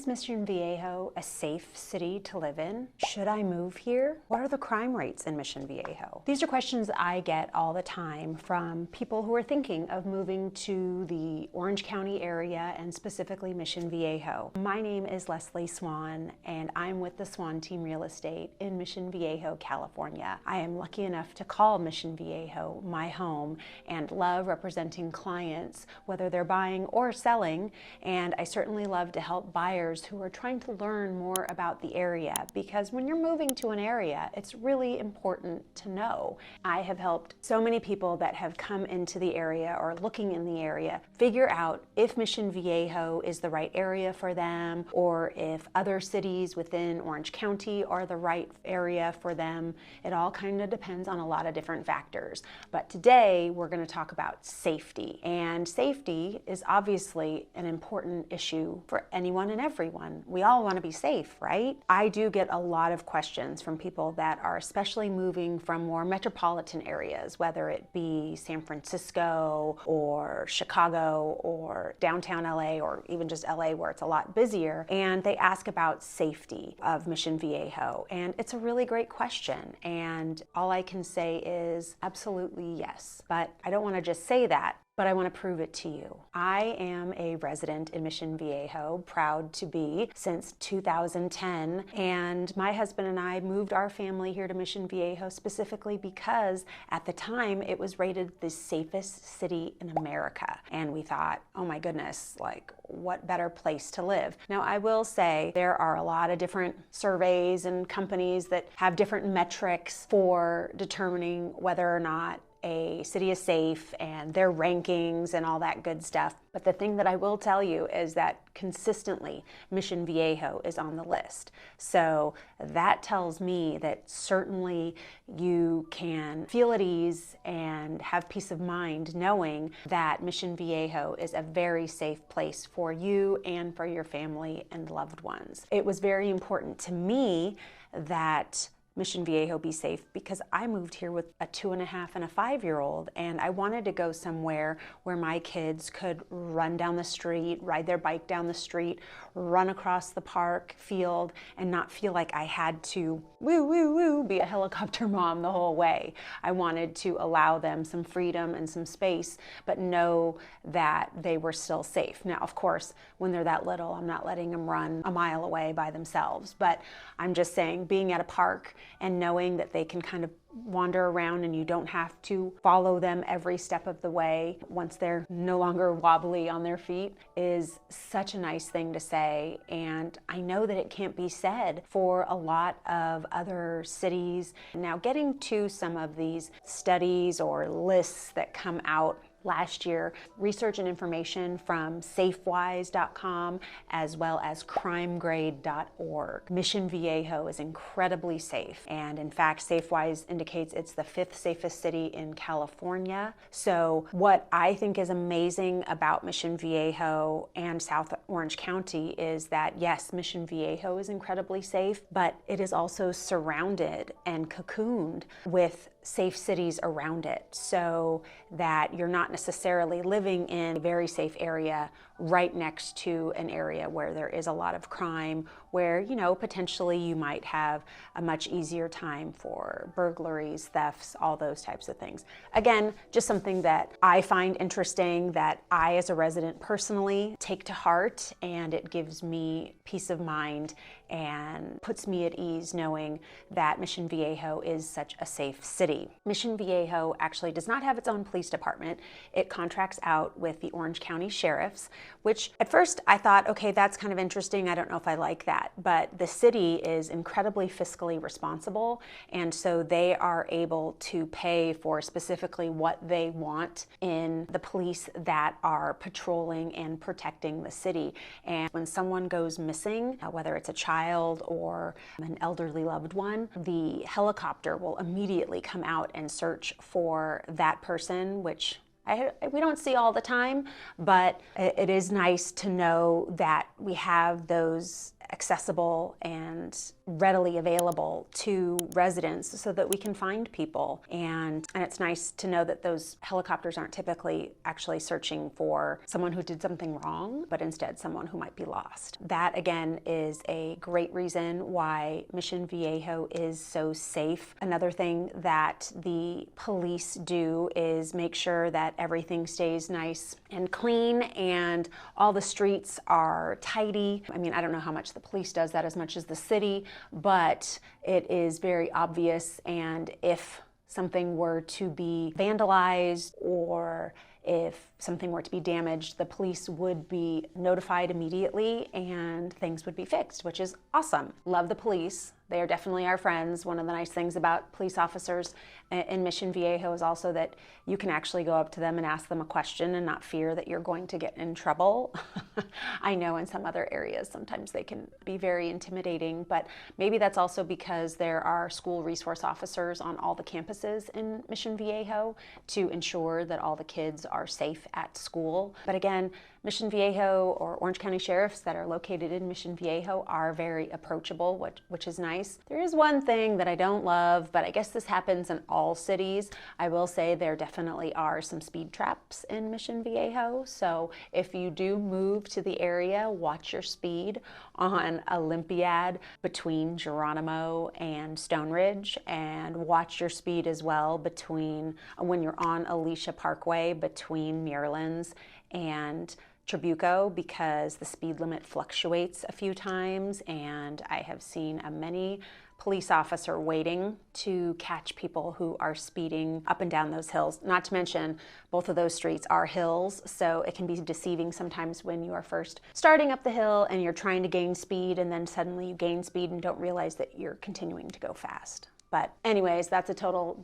Is Mission Viejo a safe city to live in? Should I move here? What are the crime rates in Mission Viejo? These are questions I get all the time from people who are thinking of moving to the Orange County area and specifically Mission Viejo. My name is Leslie Swan and I'm with the Swan Team Real Estate in Mission Viejo, California. I am lucky enough to call Mission Viejo my home and love representing clients, whether they're buying or selling, and I certainly love to help buyers who are trying to learn more about the area, because when you're moving to an area, it's really important to know. I have helped so many people that have come into the area or looking in the area figure out if Mission Viejo is the right area for them, or if other cities within Orange County are the right area for them. It all kind of depends on a lot of different factors. But today we're going to talk about safety. And safety is obviously an important issue for anyone and everyone. We all want to be safe, right? I do get a lot of questions from people that are especially moving from more metropolitan areas, whether it be San Francisco or Chicago or downtown LA or even just LA where it's a lot busier, and they ask about safety of Mission Viejo. And it's a really great question. And all I can say is absolutely yes. But I don't want to just say that, but I want to prove it to you. I am a resident in Mission Viejo, proud to be, since 2010, and my husband and I moved our family here to Mission Viejo specifically because at the time it was rated the safest city in America. And we thought, oh my goodness, like what better place to live? Now I will say there are a lot of different surveys and companies that have different metrics for determining whether or not a city is safe and their rankings and all that good stuff. But the thing that I will tell you is that consistently Mission Viejo is on the list. So that tells me that certainly you can feel at ease and have peace of mind knowing that Mission Viejo is a very safe place for you and for your family and loved ones. It was very important to me that Mission Viejo be safe because I moved here with a 2.5 and a 5-year-old, and I wanted to go somewhere where my kids could run down the street, ride their bike down the street, run across the park field, and not feel like I had to be a helicopter mom the whole way. I wanted to allow them some freedom and some space, but know that they were still safe. Now, of course, when they're that little, I'm not letting them run a mile away by themselves, but I'm just saying being at a park and knowing that they can kind of wander around and you don't have to follow them every step of the way once they're no longer wobbly on their feet is such a nice thing to say. And I know that it can't be said for a lot of other cities. Now, getting to some of these studies or lists that come out last year, research and information from safewise.com as well as crimegrade.org. Mission Viejo is incredibly safe, and in fact Safewise indicates it's the 5th safest city in California. So what I think is amazing about Mission Viejo and South Orange County is that yes, Mission Viejo is incredibly safe, but it is also surrounded and cocooned with safe cities around it, so that you're not necessarily living in a very safe area right next to an area where there is a lot of crime, where, you know, potentially you might have a much easier time for burglaries, thefts, all those types of things. Again, just something that I find interesting, that I as a resident personally take to heart, and it gives me peace of mind and puts me at ease knowing that Mission Viejo is such a safe city. Mission Viejo actually does not have its own police department. It contracts out with the Orange County Sheriffs, which at first I thought, okay, that's kind of interesting. I don't know if I like that. But the city is incredibly fiscally responsible, and so they are able to pay for specifically what they want in the police that are patrolling and protecting the city. And when someone goes missing, whether it's a child or an elderly loved one, the helicopter will immediately come out and search for that person, which we don't see all the time, but it is nice to know that we have those accessible and readily available to residents so that we can find people. And it's nice to know that those helicopters aren't typically actually searching for someone who did something wrong, but instead someone who might be lost. That again is a great reason why Mission Viejo is so safe. Another thing that the police do is make sure that everything stays nice and clean and all the streets are tidy. I mean, I don't know how much the police does that as much as the city, but it is very obvious, and if something were to be vandalized or if something were to be damaged, the police would be notified immediately and things would be fixed, which is awesome. Love the police. They are definitely our friends. One of the nice things about police officers in Mission Viejo is also that you can actually go up to them and ask them a question and not fear that you're going to get in trouble. I know in some other areas sometimes they can be very intimidating, but maybe that's also because there are school resource officers on all the campuses in Mission Viejo to ensure that all the kids are safe at school. But again, Mission Viejo or Orange County sheriffs that are located in Mission Viejo are very approachable, which is nice. There is one thing that I don't love, but I guess this happens in all cities. I will say there definitely are some speed traps in Mission Viejo. So if you do move to the area, watch your speed on Olympiad between Geronimo and Stone Ridge, and watch your speed as well between when you're on Alicia Parkway between Muirlands and Trabuco, because the speed limit fluctuates a few times, and I have seen many police officer waiting to catch people who are speeding up and down those hills. Not to mention, both of those streets are hills, so it can be deceiving sometimes when you are first starting up the hill and you're trying to gain speed, and then suddenly you gain speed and don't realize that you're continuing to go fast. But anyways, that's a total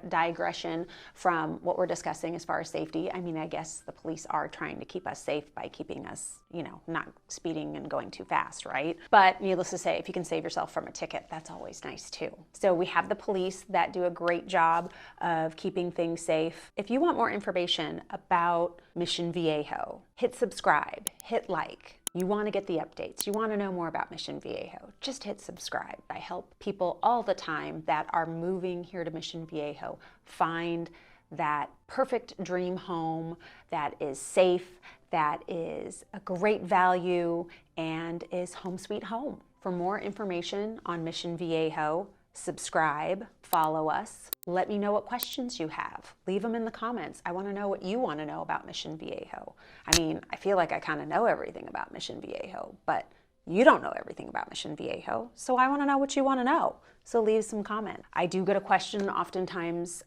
digression from what we're discussing as far as safety. I mean, I guess the police are trying to keep us safe by keeping us, not speeding and going too fast, right? But needless to say, if you can save yourself from a ticket, that's always nice too. So we have the police that do a great job of keeping things safe. If you want more information about Mission Viejo, hit subscribe, hit like. You want to get the updates, you want to know more about Mission Viejo, just hit subscribe. I help people all the time that are moving here to Mission Viejo find that perfect dream home that is safe, that is a great value, and is home sweet home. For more information on Mission Viejo, subscribe, follow us, let me know what questions you have. Leave them in the comments. I want to know what you want to know about Mission Viejo. I mean, I feel like I kind of know everything about Mission Viejo, but you don't know everything about Mission Viejo, so I want to know what you want to know. So leave some comment. I do get a question oftentimes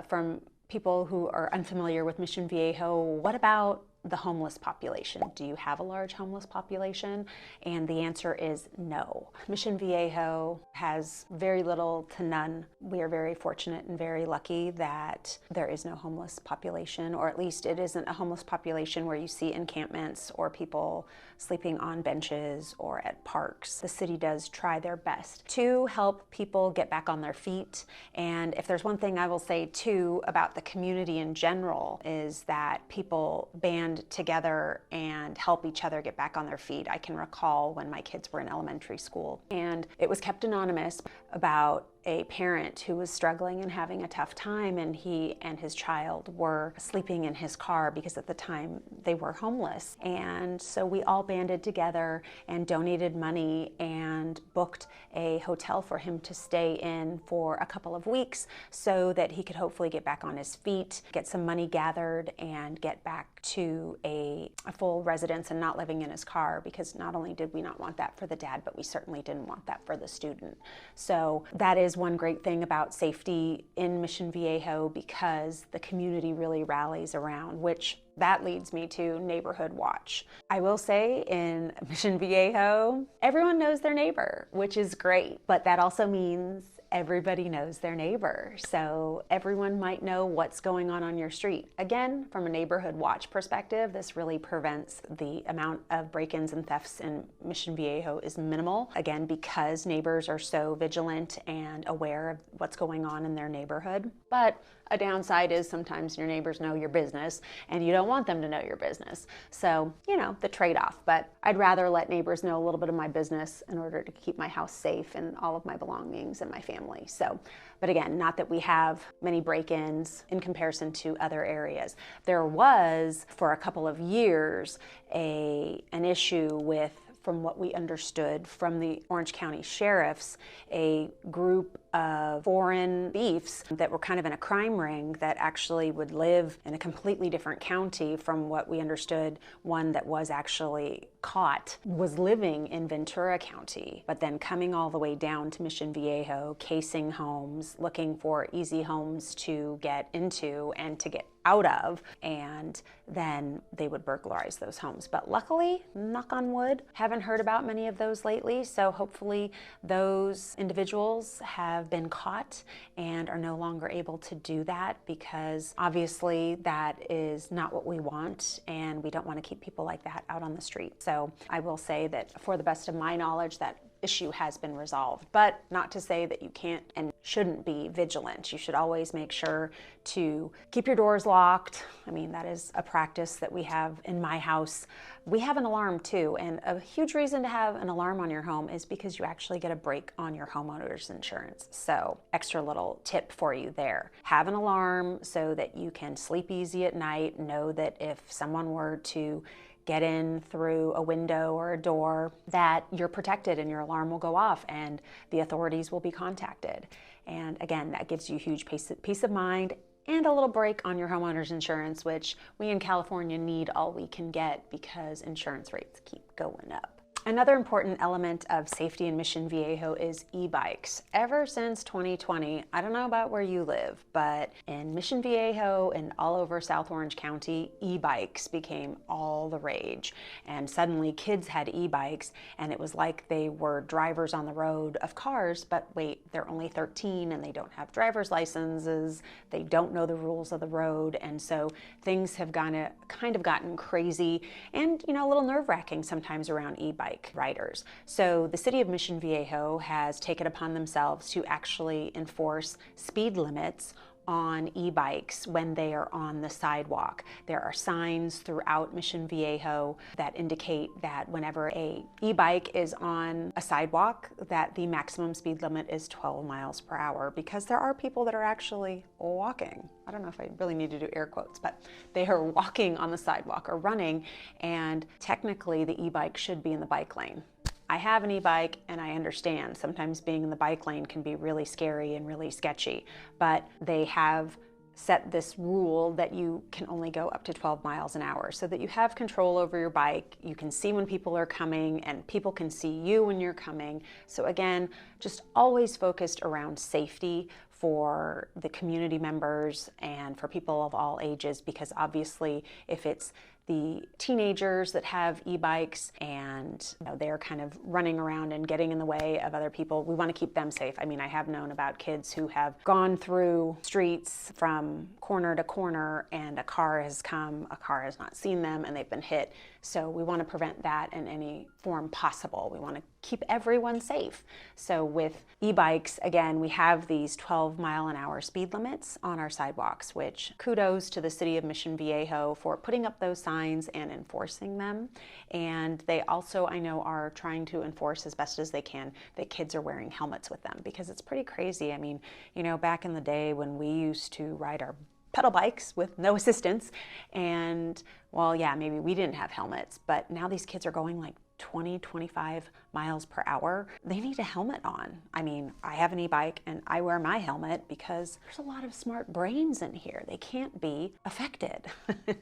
from people who are unfamiliar with Mission Viejo. What about the homeless population? Do you have a large homeless population? And the answer is no. Mission Viejo has very little to none. We are very fortunate and very lucky that there is no homeless population, or at least it isn't a homeless population where you see encampments or people sleeping on benches or at parks. The city does try their best to help people get back on their feet. And if there's one thing I will say too about the community in general, is that people band together and help each other get back on their feet. I can recall when my kids were in elementary school, and it was kept anonymous about a parent who was struggling and having a tough time, and he and his child were sleeping in his car because at the time they were homeless. And so we all banded together and donated money and booked a hotel for him to stay in for a couple of weeks so that he could hopefully get back on his feet, get some money gathered, and get back to a full residence and not living in his car, because not only did we not want that for the dad, but we certainly didn't want that for the student. So that is one great thing about safety in Mission Viejo, because the community really rallies around, which that leads me to neighborhood watch. I will say in Mission Viejo, everyone knows their neighbor, which is great, but that also means everybody knows their neighbor. So everyone might know what's going on your street. Again, from a neighborhood watch perspective, this really prevents the amount of break-ins and thefts in Mission Viejo is minimal. Again, because neighbors are so vigilant and aware of what's going on in their neighborhood. But a downside is sometimes your neighbors know your business and you don't don't want them to know your business. So, you know, the trade-off. But I'd rather let neighbors know a little bit of my business in order to keep my house safe and all of my belongings and my family. So, but again, not that we have many break-ins in comparison to other areas. There was, for a couple of years, an issue with, from what we understood from the Orange County sheriffs, a group of foreign thieves that were kind of in a crime ring that actually would live in a completely different county from what we understood. One that was actually caught was living in Ventura County, but then coming all the way down to Mission Viejo, casing homes, looking for easy homes to get into and to get out of, and then they would burglarize those homes. But luckily, knock on wood, haven't heard about many of those lately, so hopefully those individuals have been caught and are no longer able to do that, because obviously that is not what we want, and we don't want to keep people like that out on the street. So I will say that, for the best of my knowledge, that issue has been resolved, but not to say that you can't and shouldn't be vigilant. You should always make sure to keep your doors locked. I mean, that is a practice that we have in my house. We have an alarm too, and a huge reason to have an alarm on your home is because you actually get a break on your homeowner's insurance. So, extra little tip for you there. Have an alarm so that you can sleep easy at night. Know that if someone were to get in through a window or a door, that you're protected and your alarm will go off and the authorities will be contacted. And again, that gives you huge peace of mind and a little break on your homeowner's insurance, which we in California need all we can get because insurance rates keep going up. Another important element of safety in Mission Viejo is e-bikes. Ever since 2020, I don't know about where you live, but in Mission Viejo and all over South Orange County, e-bikes became all the rage. And suddenly kids had e-bikes, and it was like they were drivers on the road of cars, but wait, they're only 13 and they don't have driver's licenses, they don't know the rules of the road, and so things have kind of gotten crazy and, you know, a little nerve-wracking sometimes around e-bikes riders. So the city of Mission Viejo has taken upon themselves to actually enforce speed limits on e-bikes when they are on the sidewalk. There are signs throughout Mission Viejo that indicate that whenever a e-bike is on a sidewalk, that the maximum speed limit is 12 miles per hour, because there are people that are actually walking. I don't know if I really need to do air quotes, but they are walking on the sidewalk or running, and technically the e-bike should be in the bike lane. I have an e-bike and I understand sometimes being in the bike lane can be really scary and really sketchy, but they have set this rule that you can only go up to 12 miles an hour so that you have control over your bike. You can see when people are coming and people can see you when you're coming. So again, just always focused around safety for the community members and for people of all ages, because obviously if it's the teenagers that have e-bikes and they're kind of running around and getting in the way of other people, we want to keep them safe. I mean, I have known about kids who have gone through streets from corner to corner and a car has come, a car has not seen them, and they've been hit. So we want to prevent that in any form possible. We want to keep everyone safe. So with e-bikes, again, we have these 12-mile-an-hour speed limits on our sidewalks, which kudos to the city of Mission Viejo for putting up those signs and enforcing them. And they also, I know, are trying to enforce as best as they can that kids are wearing helmets with them, because it's pretty crazy. I mean, you know, back in the day when we used to ride our pedal bikes with no assistance, and well, yeah, maybe we didn't have helmets, but now these kids are going like 20, 25 miles per hour. They need a helmet on. I mean, I have an e-bike and I wear my helmet because there's a lot of smart brains in here. They can't be affected.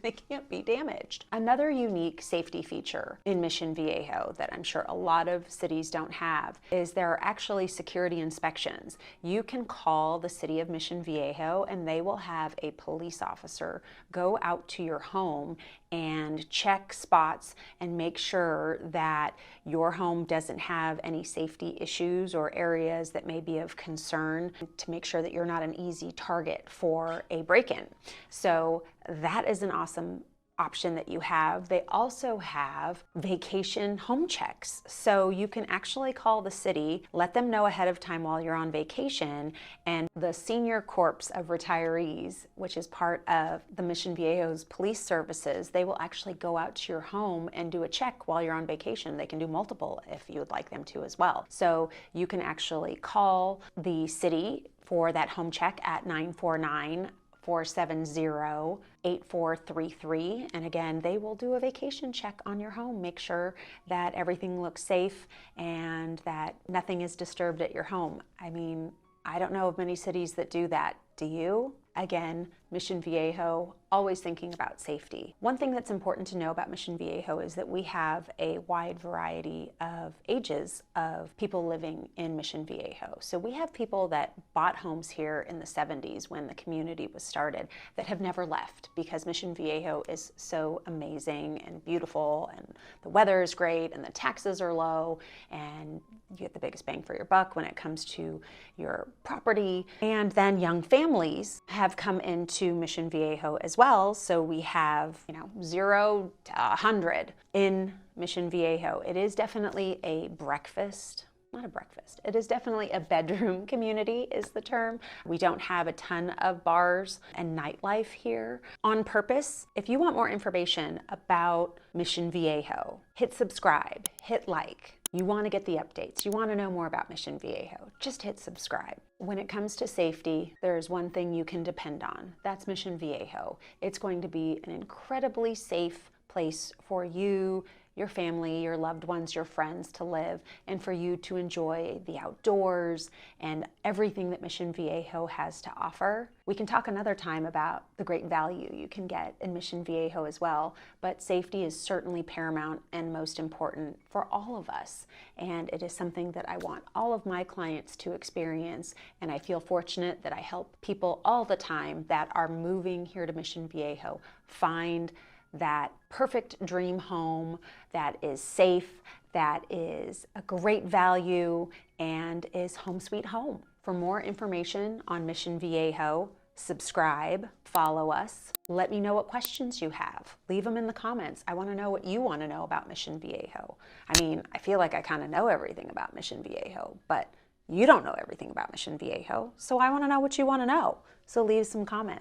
They can't be damaged. Another unique safety feature in Mission Viejo that I'm sure a lot of cities don't have is there are actually security inspections. You can call the city of Mission Viejo and they will have a police officer go out to your home and check spots and make sure that your home doesn't have any safety issues or areas that may be of concern, to make sure that you're not an easy target for a break-in. So that is an awesome option that you have. They also have vacation home checks. So you can actually call the city, let them know ahead of time while you're on vacation, and the Senior Corps of Retirees, which is part of the Mission Viejo's police services, they will actually go out to your home and do a check while you're on vacation. They can do multiple if you would like them to as well. So you can actually call the city for that home check at 949-470-8433. And again, they will do a vacation check on your home, make sure that everything looks safe and that nothing is disturbed at your home. I mean, I don't know of many cities that do that. Do you? Again, Mission Viejo, always thinking about safety. One thing that's important to know about Mission Viejo is that we have a wide variety of ages of people living in Mission Viejo. So we have people that bought homes here in the 70s when the community was started that have never left because Mission Viejo is so amazing and beautiful, and the weather is great and the taxes are low and you get the biggest bang for your buck when it comes to your property. And then young families have come into Mission Viejo as well. So we have, 0 to 100 in Mission Viejo. It is definitely a breakfast. Not a breakfast. It is definitely a bedroom community is the term. We don't have a ton of bars and nightlife here on purpose. If you want more information about Mission Viejo, hit subscribe, hit like. You want to get the updates. You want to know more about Mission Viejo. Just hit subscribe. When it comes to safety, there's one thing you can depend on. That's Mission Viejo. It's going to be an incredibly safe place for you, your family, your loved ones, your friends to live, and for you to enjoy the outdoors and everything that Mission Viejo has to offer. We can talk another time about the great value you can get in Mission Viejo as well, but safety is certainly paramount and most important for all of us. And it is something that I want all of my clients to experience, and I feel fortunate that I help people all the time that are moving here to Mission Viejo find that perfect dream home that is safe, that is a great value, and is home sweet home. For more information on Mission Viejo, subscribe, follow us. Let me know what questions you have. Leave them in the comments. I want to know what you want to know about Mission Viejo. I mean, I feel like I kind of know everything about Mission Viejo, but you don't know everything about Mission Viejo, so I want to know what you want to know. So leave some comments.